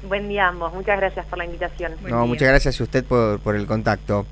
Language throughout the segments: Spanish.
Buen día a ambos, muchas gracias por la invitación. No, muchas gracias a usted por el contacto.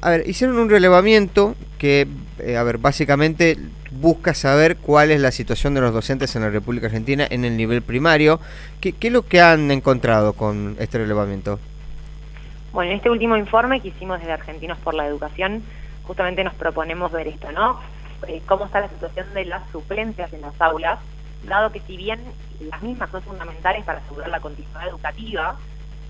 A ver, hicieron un relevamiento que, a ver, básicamente busca saber cuál es la situación de los docentes en la República Argentina en el nivel primario. ¿Qué es lo que han encontrado con este relevamiento? Bueno, en este último informe que hicimos desde Argentinos por la Educación, justamente nos proponemos ver esto, ¿no? Cómo está la situación de las suplencias en las aulas, dado que si bien las mismas son fundamentales para asegurar la continuidad educativa,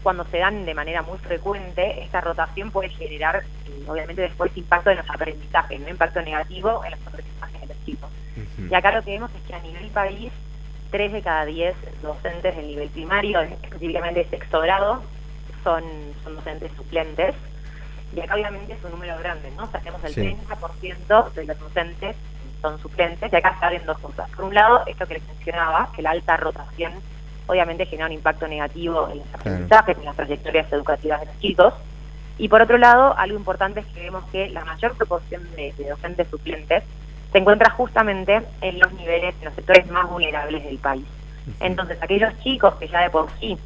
cuando se dan de manera muy frecuente, esta rotación puede generar, obviamente, después impacto en los aprendizajes, no impacto negativo en los aprendizajes de los chicos. Y acá lo que vemos es que a nivel país, 3 de cada 10 docentes del nivel primario, específicamente de sexto grado, son docentes suplentes. Y acá obviamente es un número grande, ¿no? O sea, tenemos el 30% de los docentes son suplentes, y acá se abren dos cosas. Por un lado, esto que les mencionaba, que la alta rotación obviamente genera un impacto negativo en los aprendizajes, en las trayectorias educativas de los chicos. Y por otro lado, algo importante es que vemos que la mayor proporción de docentes suplentes se encuentra justamente en los niveles, en los sectores más vulnerables del país. Entonces, aquellos chicos que ya de por sí,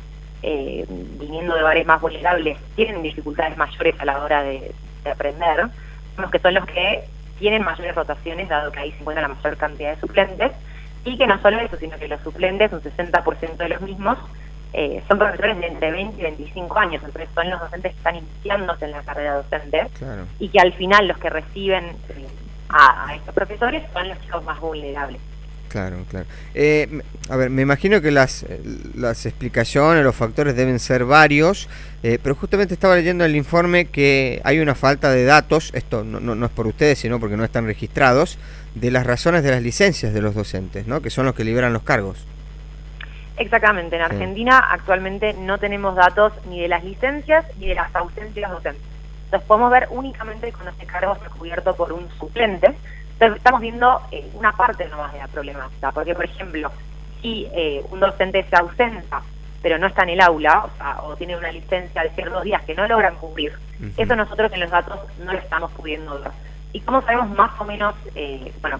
viniendo de hogares más vulnerables, tienen dificultades mayores a la hora de aprender, vemos que son los que tienen mayores rotaciones, dado que ahí se encuentra la mayor cantidad de suplentes, y que no solo eso, sino que los suplentes, un 60% de los mismos, son profesores de entre 20 y 25 años, entonces son los docentes que están iniciándose en la carrera docente, y que al final los que reciben a estos profesores son los chicos más vulnerables. Claro. A ver, me imagino que las explicaciones, los factores deben ser varios, pero justamente estaba leyendo el informe que hay una falta de datos, esto no es por ustedes, sino porque no están registrados, de las razones de las licencias de los docentes, ¿no? Que son los que liberan los cargos. Exactamente, en Argentina actualmente no tenemos datos ni de las licencias ni de las ausencias docentes. Entonces podemos ver únicamente cuando ese cargo está cubierto por un suplente. Entonces estamos viendo una parte nomás de la problemática, porque por ejemplo, si un docente se ausenta, pero no está en el aula, o tiene una licencia de ciertos días que no logran cubrir, eso nosotros en los datos no lo estamos pudiendo ver. Y cómo sabemos más o menos,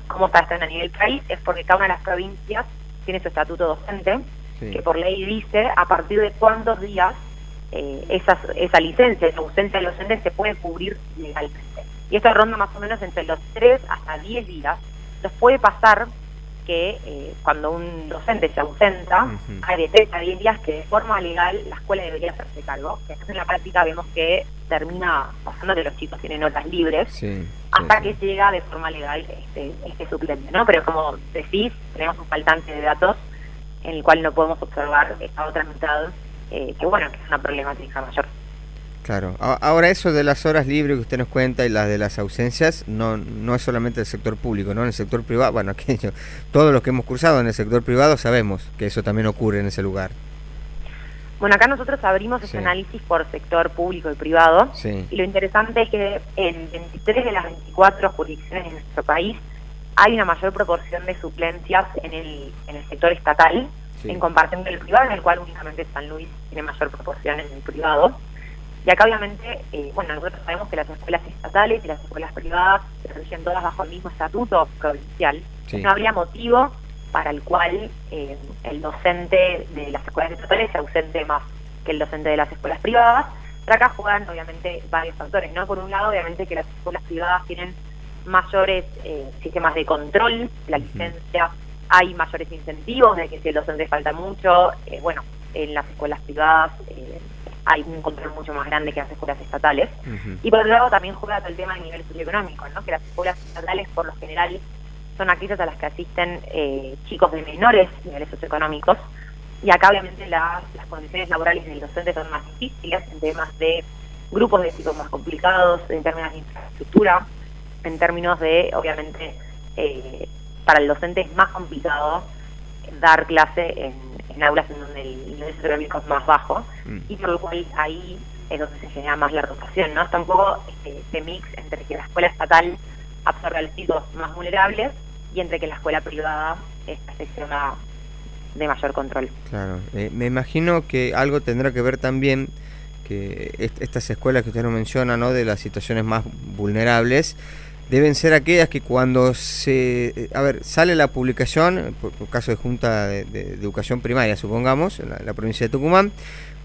cómo está esto a nivel país, es porque cada una de las provincias tiene su estatuto docente, que por ley dice a partir de cuántos días esa licencia, esa ausencia del docente se puede cubrir legalmente. Y esto ronda más o menos entre los 3 hasta 10 días. Entonces puede pasar que cuando un docente se ausenta, hay de 3 a 10 días que de forma legal la escuela debería hacerse cargo. Entonces en la práctica vemos que termina pasando que los chicos tienen horas libres hasta que llega de forma legal este suplente, ¿no? Pero como decís, tenemos un faltante de datos en el cual no podemos observar esta otra mitad, que es una problemática mayor. Claro. Ahora eso de las horas libres que usted nos cuenta y las de las ausencias no es solamente el sector público, ¿no? En el sector privado, todos los que hemos cursado en el sector privado sabemos que eso también ocurre en ese lugar. Bueno, acá nosotros abrimos ese análisis por sector público y privado, y lo interesante es que en 23 de las 24 jurisdicciones de nuestro país hay una mayor proporción de suplencias en el sector estatal, en comparación con el privado, en el cual únicamente San Luis tiene mayor proporción en el privado. Y acá obviamente, nosotros sabemos que las escuelas estatales y las escuelas privadas se rigen todas bajo el mismo estatuto provincial. No habría motivo para el cual el docente de las escuelas estatales se ausente más que el docente de las escuelas privadas. Pero acá juegan obviamente varios factores, ¿no? Por un lado, obviamente que las escuelas privadas tienen mayores sistemas de control de la licencia, hay mayores incentivos de que si el docente falta mucho, en las escuelas privadas hay un control mucho más grande que las escuelas estatales. Y por otro lado también juega todo el tema del nivel socioeconómico, ¿no? Que las escuelas estatales por lo general son aquellas a las que asisten chicos de menores niveles socioeconómicos, y acá obviamente las condiciones laborales del docente son más difíciles en temas de grupos de chicos más complicados, en términos de infraestructura, en términos de, obviamente, para el docente es más complicado dar clase en aulas en donde el nivel socioeconómico es más bajo, y por lo cual ahí es donde se genera más la rotación, ¿no? Está un poco este mix entre que la escuela estatal absorbe a los chicos más vulnerables y entre que la escuela privada está seccionada de mayor control. Claro, me imagino que algo tendrá que ver también que estas escuelas que usted nos menciona, ¿no? De las situaciones más vulnerables, deben ser aquellas que cuando sale la publicación, por caso de Junta de Educación Primaria, supongamos, en la provincia de Tucumán,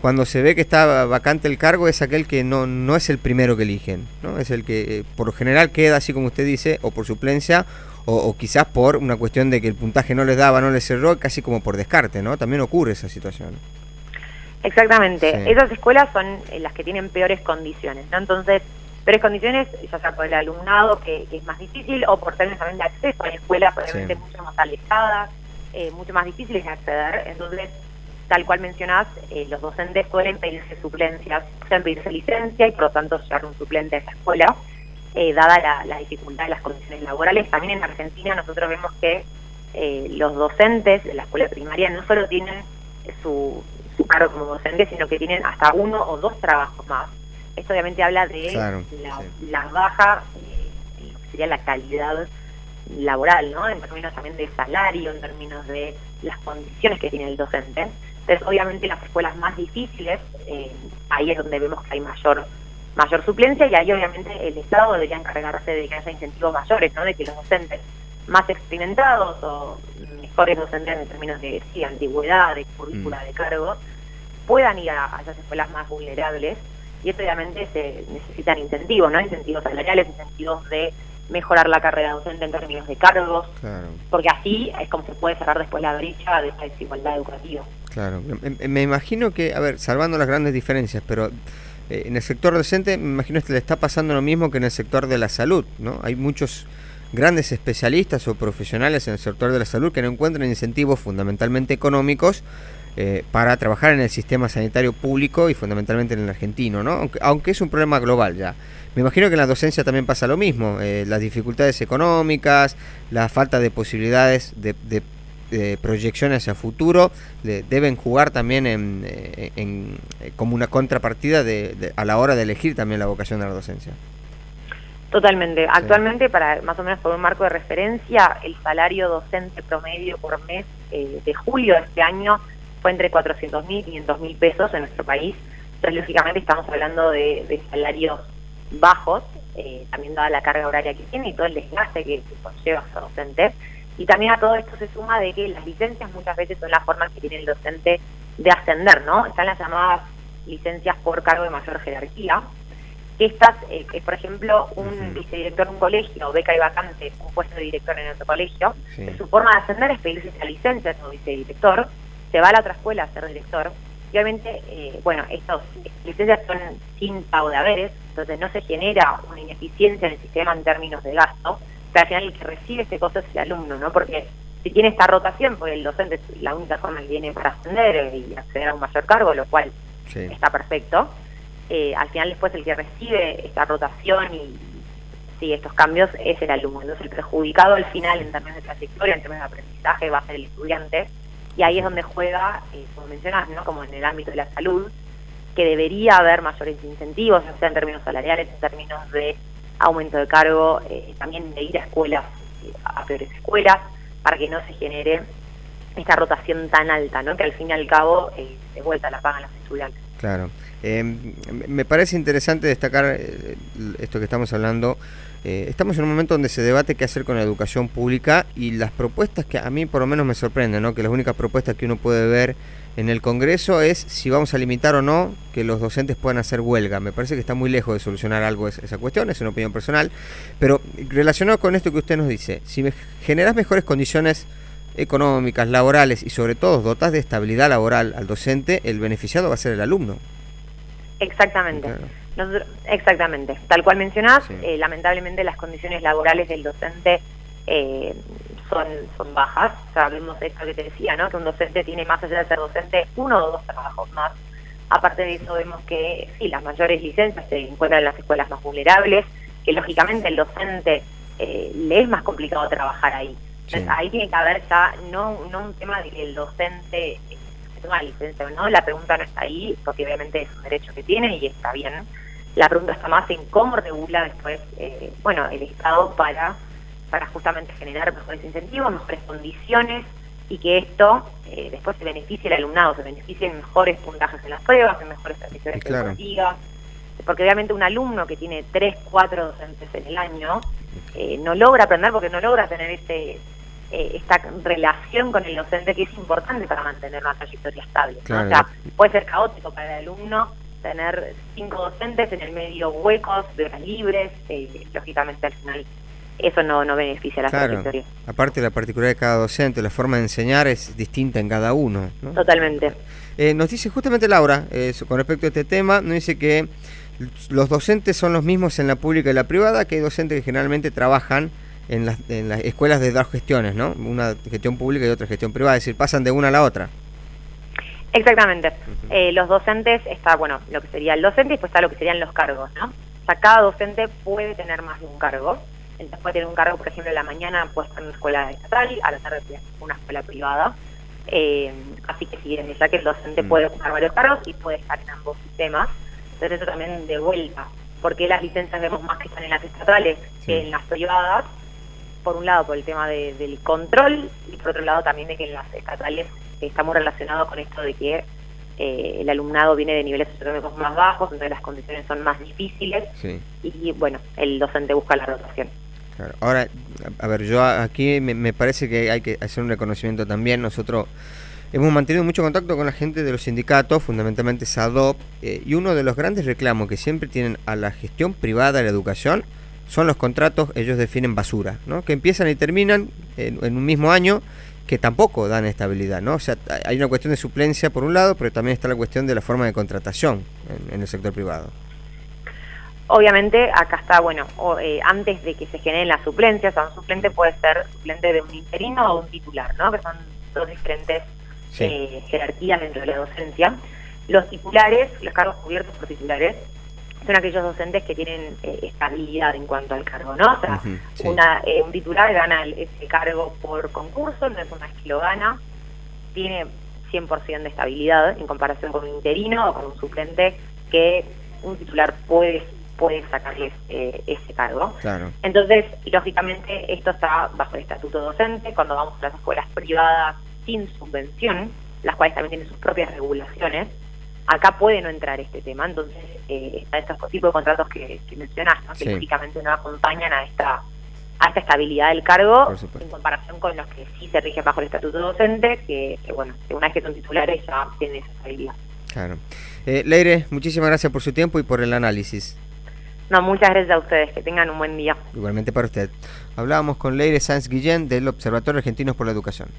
cuando se ve que está vacante el cargo, es aquel que no es el primero que eligen, ¿no? Es el que por lo general queda, así como usted dice, o por suplencia, o quizás por una cuestión de que el puntaje no les daba, no les cerró, casi como por descarte, ¿no? También ocurre esa situación. Exactamente. Sí. Esas escuelas son las que tienen peores condiciones, ¿no? Entonces, peores condiciones, ya sea por el alumnado, que es más difícil, o por términos también de acceso. Hay escuelas probablemente mucho más alejadas, mucho más difíciles de acceder. Entonces, tal cual mencionás, los docentes suelen pedirse suplencias, suelen pedirse licencia y por lo tanto llevar un suplente a esa escuela, dada la dificultad de las condiciones laborales. También en Argentina nosotros vemos que los docentes de la escuela primaria no solo tienen su cargo como docente, sino que tienen hasta 1 o 2 trabajos más. Esto obviamente habla de la baja, lo que sería la calidad laboral, ¿no? En términos también de salario, en términos de las condiciones que tiene el docente. Entonces, obviamente, las escuelas más difíciles, ahí es donde vemos que hay mayor suplencia, y ahí obviamente el Estado debería encargarse de que haya incentivos mayores, ¿no? De que los docentes más experimentados o mejores docentes en términos de antigüedad, de currícula, de cargos, puedan ir a esas escuelas más vulnerables, y eso obviamente se necesitan incentivos, ¿no? Incentivos salariales, incentivos de mejorar la carrera docente en términos de cargos, porque así es como se puede cerrar después la brecha de esa desigualdad educativa. Claro, me imagino que, a ver, salvando las grandes diferencias, pero en el sector docente me imagino que le está pasando lo mismo que en el sector de la salud, ¿no? Hay muchos grandes especialistas o profesionales en el sector de la salud que no encuentran incentivos fundamentalmente económicos para trabajar en el sistema sanitario público y fundamentalmente en el argentino, ¿no? Aunque es un problema global ya. Me imagino que en la docencia también pasa lo mismo, las dificultades económicas, la falta de posibilidades de proyección hacia futuro deben jugar también como una contrapartida a la hora de elegir también la vocación de la docencia. Totalmente. Actualmente, para más o menos por un marco de referencia, el salario docente promedio por mes de julio de este año fue entre 400.000 y 500.000 pesos en nuestro país. Entonces, lógicamente, estamos hablando de salarios bajos, también dada la carga horaria que tiene y todo el desgaste que conlleva ser docente. Y también a todo esto se suma de que las licencias muchas veces son la forma que tiene el docente de ascender, ¿no? Están las llamadas licencias por cargo de mayor jerarquía. Estas, por ejemplo, un vicedirector de un colegio, beca y vacante, un puesto de director en otro colegio, su forma de ascender es pedirse esa licencia como vicedirector, se va a la otra escuela a ser director, y obviamente, estas licencias son sin pago de haberes, entonces no se genera una ineficiencia en el sistema en términos de gasto, pero al final el que recibe ese costo es el alumno, ¿no? Porque si tiene esta rotación, porque el docente es la única forma que tiene para ascender y acceder a un mayor cargo, lo cual está perfecto, al final después el que recibe esta rotación y estos cambios es el alumno. Entonces el perjudicado al final en términos de trayectoria, en términos de aprendizaje, va a ser el estudiante, y ahí es donde juega, como mencionás, ¿no? Como en el ámbito de la salud, que debería haber mayores incentivos, ya sea en términos salariales, en términos de aumento de cargo, también de ir a escuelas, a peores escuelas, para que no se genere esta rotación tan alta, ¿no? Que al fin y al cabo de vuelta la pagan los estudiantes. Claro. Me parece interesante destacar esto que estamos hablando. Estamos en un momento donde se debate qué hacer con la educación pública, y las propuestas que a mí por lo menos me sorprenden, ¿no? Que las únicas propuestas que uno puede ver en el Congreso es si vamos a limitar o no que los docentes puedan hacer huelga. Me parece que está muy lejos de solucionar algo esa cuestión, es una opinión personal, pero relacionado con esto que usted nos dice, si generas mejores condiciones económicas, laborales y sobre todo dotas de estabilidad laboral al docente, el beneficiado va a ser el alumno. Exactamente. Claro. Exactamente. Tal cual mencionás, lamentablemente las condiciones laborales del docente son bajas. Sabemos esto que te decía, ¿no? Que un docente tiene, más allá de ser docente, 1 o 2 trabajos más. Aparte de eso, vemos que las mayores licencias se encuentran en las escuelas más vulnerables, que lógicamente el docente le es más complicado trabajar ahí. Entonces ahí tiene que haber ya no un tema de que el docente toma licencia, ¿no? La pregunta no está ahí, porque obviamente es un derecho que tiene y está bien. La pregunta está más en cómo regula después, el Estado para justamente generar mejores incentivos, mejores condiciones, y que esto después se beneficie al alumnado, se beneficie en mejores puntajes en las pruebas, en mejores trayectorias educativas, porque obviamente un alumno que tiene 3, 4 docentes en el año no logra aprender porque no logra tener esta relación con el docente que es importante para mantener una trayectoria estable, ¿no? Claro. O sea, puede ser caótico para el alumno tener 5 docentes en el medio huecos, de horas libres, lógicamente al final eso no beneficia a la trayectoria. Aparte la particularidad de cada docente, la forma de enseñar es distinta en cada uno, ¿no? Totalmente. Nos dice justamente Laura, con respecto a este tema, nos dice que los docentes son los mismos en la pública y la privada, que hay docentes que generalmente trabajan en las escuelas de dos gestiones, ¿no? Una gestión pública y otra gestión privada, es decir, pasan de una a la otra. Exactamente. Los docentes, está, bueno, lo que sería el docente y después está lo que serían los cargos, ¿no? O sea, cada docente puede tener más de un cargo. Entonces puede tener un cargo, por ejemplo, en la mañana puede estar en una escuela estatal, a la tarde puede estar en una escuela privada. Así que sí, desde ya que el docente puede ocupar varios cargos y puede estar en ambos sistemas. Entonces eso también de vuelta, porque las licencias vemos más que están en las estatales que en las privadas, por un lado por el tema del control y por otro lado también de que en las estatales está muy relacionado con esto de que el alumnado viene de niveles socioeconómicos más bajos, entonces las condiciones son más difíciles y bueno, el docente busca la rotación. Claro. Ahora, a ver, yo aquí me parece que hay que hacer un reconocimiento también. Nosotros hemos mantenido mucho contacto con la gente de los sindicatos, fundamentalmente SADOP, y uno de los grandes reclamos que siempre tienen a la gestión privada de la educación son los contratos, ellos definen basura, ¿no? Que empiezan y terminan en un mismo año, que tampoco dan estabilidad, ¿no? O sea, hay una cuestión de suplencia por un lado, pero también está la cuestión de la forma de contratación en el sector privado. Obviamente, acá está, bueno, antes de que se generen las suplencias, o sea, un suplente puede ser suplente de un interino o un titular, ¿no? Que son dos diferentes jerarquías dentro de la docencia. Los titulares, los cargos cubiertos por titulares, son aquellos docentes que tienen estabilidad en cuanto al cargo, ¿no? O sea, un titular gana ese cargo por concurso, entonces una vez que lo gana, tiene 100% de estabilidad en comparación con un interino o con un suplente que un titular puede sacarles ese cargo. Claro. Entonces, lógicamente, esto está bajo el estatuto docente. Cuando vamos a las escuelas privadas sin subvención, las cuales también tienen sus propias regulaciones, acá puede no entrar este tema. Entonces, está estos tipos de contratos que mencionás, ¿no? Que lógicamente no acompañan a esta estabilidad del cargo en comparación con los que sí se rigen bajo el estatuto docente, que bueno, que una vez que son titulares ya tienen esa estabilidad. Claro. Leire, muchísimas gracias por su tiempo y por el análisis. No, muchas gracias a ustedes, que tengan un buen día. Igualmente para usted. Hablábamos con Leire Sáenz Guillén del Observatorio Argentinos por la Educación.